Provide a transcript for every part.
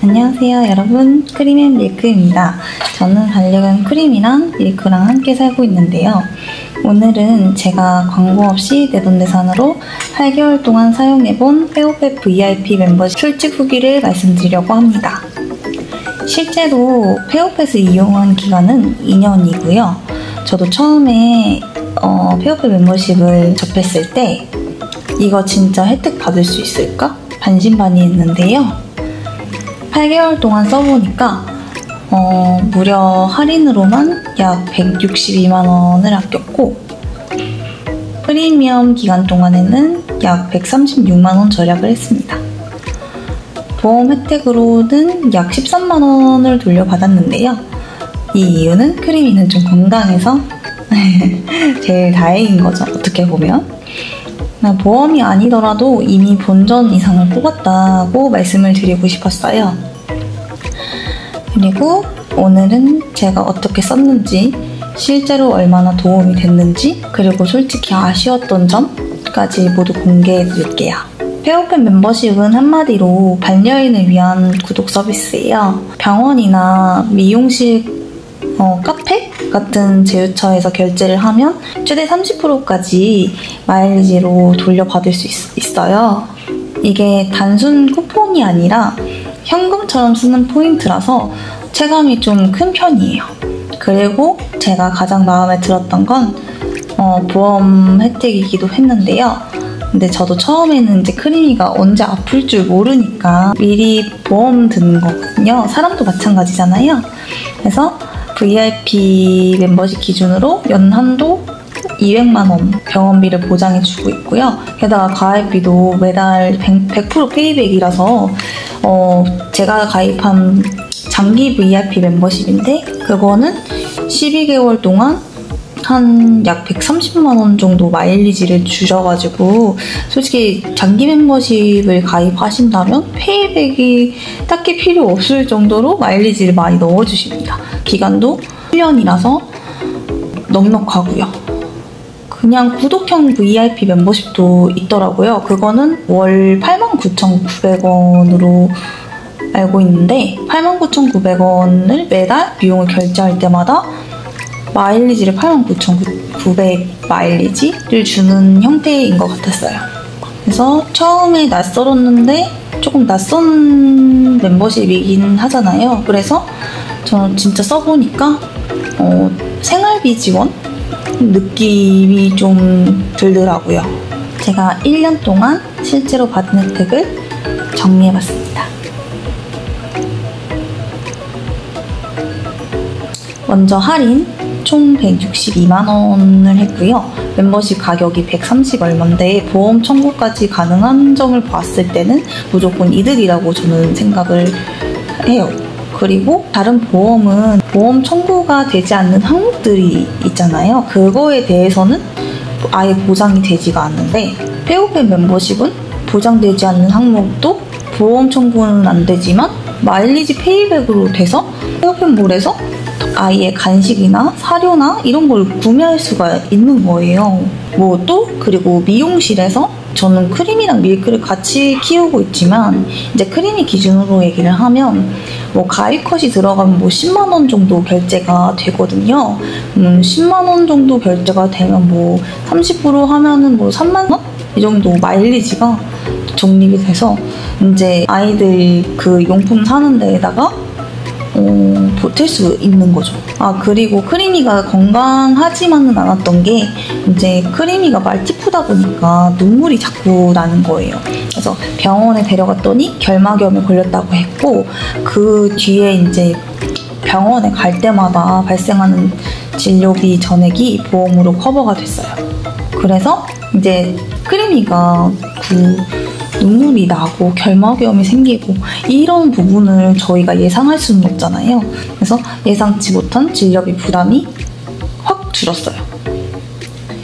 안녕하세요 여러분, 크림앤밀크입니다. 저는 반려견 크림이랑 밀크랑 함께 살고 있는데요. 오늘은 제가 광고 없이 내돈내산으로 8개월 동안 사용해본 페오펫 VIP 멤버십 솔직 후기를 말씀드리려고 합니다. 실제로 페오펫을 이용한 기간은 2년이고요. 저도 처음에 페오펫 멤버십을 접했을 때 이거 진짜 혜택 받을 수 있을까? 반신반의했는데요. 8개월 동안 써보니까 무려 할인으로만 약 162만원을 아꼈고 프리미엄 기간 동안에는 약 136만원 절약을 했습니다. 보험 혜택으로는 약 13만원을 돌려받았는데요. 이 이유는 크림이는 좀 건강해서 제일 다행인 거죠, 어떻게 보면. 보험이 아니더라도 이미 본전 이상을 뽑았다고 말씀을 드리고 싶었어요. 그리고 오늘은 제가 어떻게 썼는지, 실제로 얼마나 도움이 됐는지, 그리고 솔직히 아쉬웠던 점까지 모두 공개해 드릴게요. 페오펫 멤버십은 한마디로 반려인을 위한 구독 서비스예요. 병원이나 미용실, 카페 같은 제휴처에서 결제를 하면 최대 30%까지 마일리지로 돌려받을 수 있어요. 이게 단순 쿠폰이 아니라 현금처럼 쓰는 포인트라서 체감이 좀 큰 편이에요. 그리고 제가 가장 마음에 들었던 건 보험 혜택이기도 했는데요. 근데 저도 처음에는 이제 크림이가 언제 아플 줄 모르니까 미리 보험 드는 거거든요. 사람도 마찬가지잖아요. 그래서 VIP 멤버십 기준으로 연한도 200만원 병원비를 보장해주고 있고요. 게다가 가입비도 매달 100% 페이백이라서 제가 가입한 장기 VIP 멤버십인데 그거는 12개월 동안 한 약 130만원 정도 마일리지를 주셔가지고 솔직히 장기 멤버십을 가입하신다면 페이백이 딱히 필요 없을 정도로 마일리지를 많이 넣어주십니다. 기간도 1년이라서 넉넉하고요. 그냥 구독형 VIP 멤버십도 있더라고요. 그거는 월 89,900원으로 알고 있는데 89,900원을 매달 비용을 결제할 때마다 마일리지를 89,900 마일리지를 주는 형태인 것 같았어요. 그래서 처음에 낯설었는데 조금 낯선 멤버십이긴 하잖아요. 그래서 저는 진짜 써보니까 생활비 지원 느낌이 좀 들더라고요. 제가 1년 동안 실제로 받은 혜택을 정리해봤습니다. 먼저 할인 총 162만원을 했고요. 멤버십 가격이 130 얼마인데 보험 청구까지 가능한 점을 봤을 때는 무조건 이득이라고 저는 생각을 해요. 그리고 다른 보험은 보험 청구가 되지 않는 항목들이 있잖아요. 그거에 대해서는 아예 보장이 되지가 않는데 페오펫 멤버십은 보장되지 않는 항목도 보험 청구는 안 되지만 마일리지 페이백으로 돼서 페오펫몰에서 아예 간식이나 사료나 이런 걸 구매할 수가 있는 거예요. 그리고 미용실에서 저는 크림이랑 밀크를 같이 키우고 있지만 이제 크림이 기준으로 얘기를 하면 가입 컷이 들어가면 10만원 정도 결제가 되거든요. 10만원 정도 결제가 되면 30% 하면은 3만원? 이 정도 마일리지가 적립이 돼서 이제 아이들 그 용품 사는 데에다가 보탤 수 있는 거죠. 그리고 크림이가 건강하지만은 않았던 게 이제 크림이가 말티푸다 보니까 눈물이 자꾸 나는 거예요. 그래서 병원에 데려갔더니 결막염에 걸렸다고 했고 그 뒤에 이제 병원에 갈 때마다 발생하는 진료비 전액이 보험으로 커버가 됐어요. 그래서 이제 크림이가 눈물이 나고 결막염이 생기고 이런 부분을 저희가 예상할 수는 없잖아요. 그래서 예상치 못한 진료비 부담이 확 줄었어요.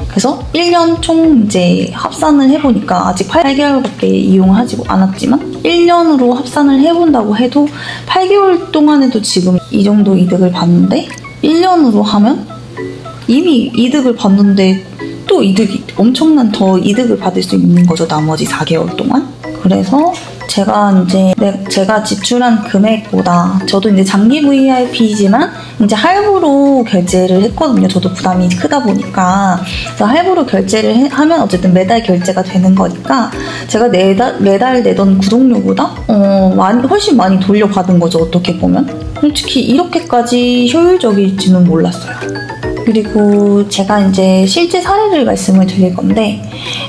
그래서 1년 총 이제 합산을 해보니까 아직 8개월밖에 이용하지 않았지만 1년으로 합산을 해본다고 해도 8개월 동안에도 지금 이 정도 이득을 봤는데 1년으로 하면 이미 이득을 봤는데 또 엄청난 더 이득을 받을 수 있는 거죠. 나머지 4개월 동안. 그래서 제가 지출한 금액보다 저도 이제 장기 VIP이지만 이제 할부로 결제를 했거든요. 저도 부담이 크다 보니까. 그래서 할부로 결제를 하면 어쨌든 매달 결제가 되는 거니까 제가 매달 내던 구독료보다 훨씬 많이 돌려받은 거죠. 어떻게 보면. 솔직히 이렇게까지 효율적일지는 몰랐어요. 그리고 제가 이제 실제 사례를 말씀을 드릴 건데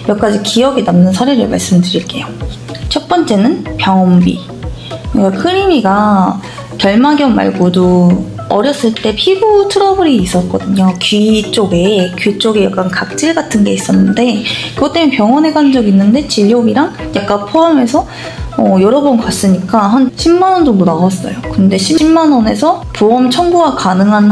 몇 가지 기억에 남는 사례를 말씀드릴게요. 첫 번째는 병원비. 크리미가 결막염 말고도 어렸을 때 피부 트러블이 있었거든요. 귀 쪽에 약간 각질 같은 게 있었는데 그것 때문에 병원에 간 적이 있는데 진료비랑 약간 포함해서 여러 번 갔으니까 한 10만 원 정도 나왔어요. 근데 10만 원에서 보험 청구가 가능한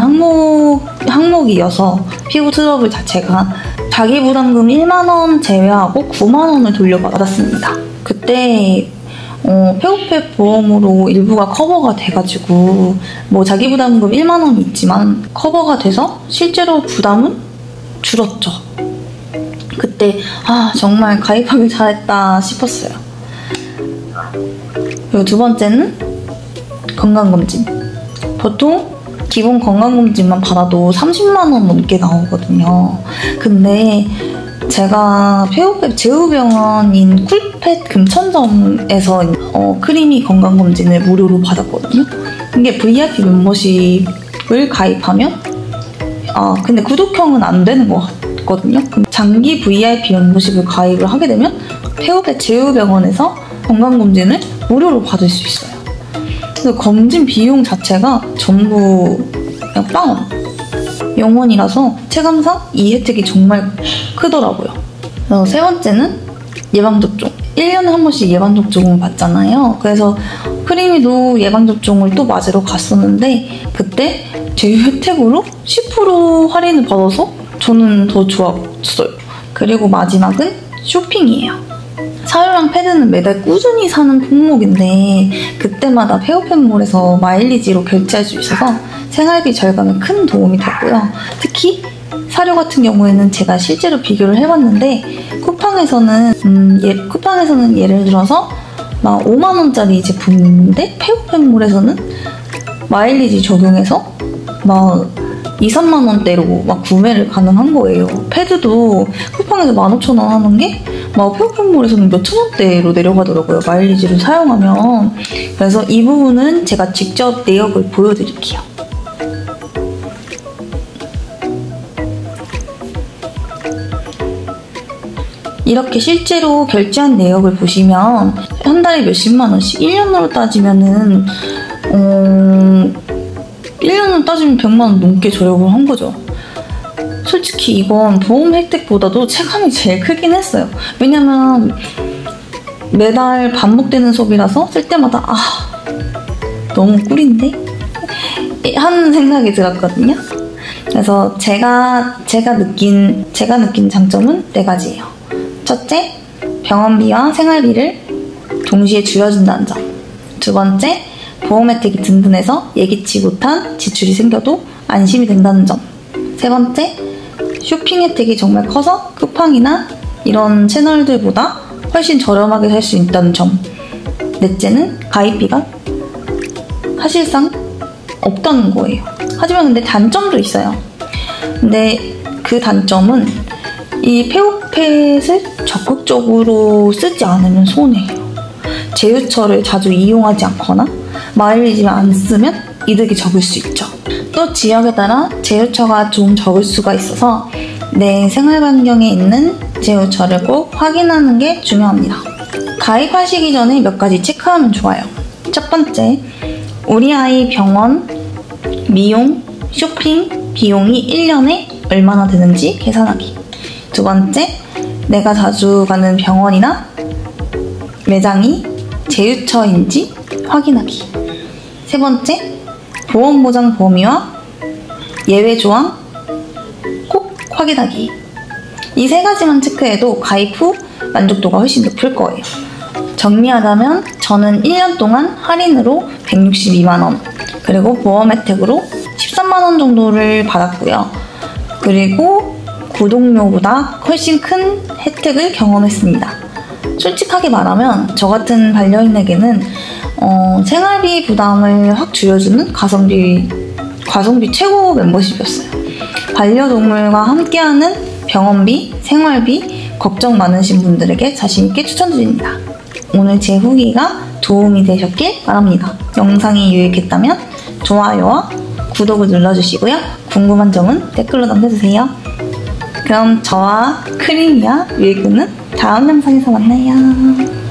항목이어서 피부 트러블 자체가 자기 부담금 1만 원 제외하고 9만 원을 돌려받았습니다. 그때 페오페 보험으로 일부가 커버가 돼가지고 뭐 자기 부담금 1만 원이 있지만 커버가 돼서 실제로 부담은 줄었죠. 그때 정말 가입하길 잘했다 싶었어요. 그리고 두 번째는 건강검진. 보통 기본 건강검진만 받아도 30만 원 넘게 나오거든요. 근데 제가 페오페 제휴병원인 쿨펫 금천점에서 크리미 건강검진을 무료로 받았거든요. 이게 VIP 멤버십을 가입하면 근데 구독형은 안 되는 것 같거든요. 장기 VIP 멤버십을 가입을 하게 되면 페오페 제휴병원에서 건강검진을 무료로 받을 수 있어요. 그래서 검진 비용 자체가 전부 그냥 빵원. 영원이라서 체감상 이 혜택이 정말 크더라고요. 그래서 세 번째는 예방접종. 1년에 한 번씩 예방접종을 받잖아요. 그래서 크리미도 예방접종을 또 맞으러 갔었는데 그때 제휴 혜택으로 10% 할인을 받아서 저는 더 좋았어요. 그리고 마지막은 쇼핑이에요. 사료랑 패드는 매달 꾸준히 사는 품목인데 그때마다 페오펜몰에서 마일리지로 결제할 수 있어서 생활비 절감에 큰 도움이 됐고요. 특히 사료 같은 경우에는 제가 실제로 비교를 해봤는데 쿠팡에서는 예를 들어서 막 5만원짜리 제품인데 페오펜몰에서는 마일리지 적용해서 막 2, 3만원대로 막 구매를 가능한 거예요. 패드도 쿠팡에서 15,000원 하는 게 막 페오펜몰에서는 몇천원대로 내려가더라고요. 마일리지를 사용하면. 그래서 이 부분은 제가 직접 내역을 보여드릴게요. 이렇게 실제로 결제한 내역을 보시면 한 달에 몇십만원씩 1년으로 따지면은 100만원 넘게 절약을 한 거죠. 솔직히 이건 보험 혜택보다도 체감이 제일 크긴 했어요. 왜냐면 매달 반복되는 소비라서 쓸 때마다 너무 꿀인데? 하는 생각이 들었거든요. 그래서 제가 느낀 장점은 4가지예요. 첫째, 병원비와 생활비를 동시에 줄여준다는 점. 두 번째, 보험 혜택이 든든해서 예기치 못한 지출이 생겨도 안심이 된다는 점. 세 번째, 쇼핑 혜택이 정말 커서 쿠팡이나 이런 채널들보다 훨씬 저렴하게 살 수 있다는 점. 넷째는 가입비가 사실상 없다는 거예요. 하지만 근데 단점도 있어요. 근데 그 단점은 이 페오펫을 적극적으로 쓰지 않으면 손해예요. 제휴처를 자주 이용하지 않거나 마일리지를 안 쓰면 이득이 적을 수 있죠. 또 지역에 따라 제휴처가 좀 적을 수가 있어서 내 생활 반경에 있는 제휴처를 꼭 확인하는 게 중요합니다. 가입하시기 전에 몇 가지 체크하면 좋아요. 첫 번째, 우리 아이 병원, 미용, 쇼핑 비용이 1년에 얼마나 드는지 계산하기. 두 번째, 내가 자주 가는 병원이나 매장이 제휴처인지 확인하기. 세 번째, 보험보장 범위와 예외 조항 꼭 확인하기. 이 3가지만 체크해도 가입 후 만족도가 훨씬 높을 거예요. 정리하자면 저는 1년 동안 할인으로 162만원, 그리고 보험 혜택으로 13만원 정도를 받았고요. 그리고 구독료보다 훨씬 큰 혜택을 경험했습니다. 솔직하게 말하면 저 같은 반려인에게는 생활비 부담을 확 줄여주는 가성비 최고 멤버십이었어요. 반려동물과 함께하는 병원비, 생활비 걱정 많으신 분들에게 자신있게 추천드립니다. 오늘 제 후기가 도움이 되셨길 바랍니다. 영상이 유익했다면 좋아요와 구독을 눌러주시고요. 궁금한 점은 댓글로 남겨주세요. 그럼 저와 크림이와 윌그는 다음 영상에서 만나요.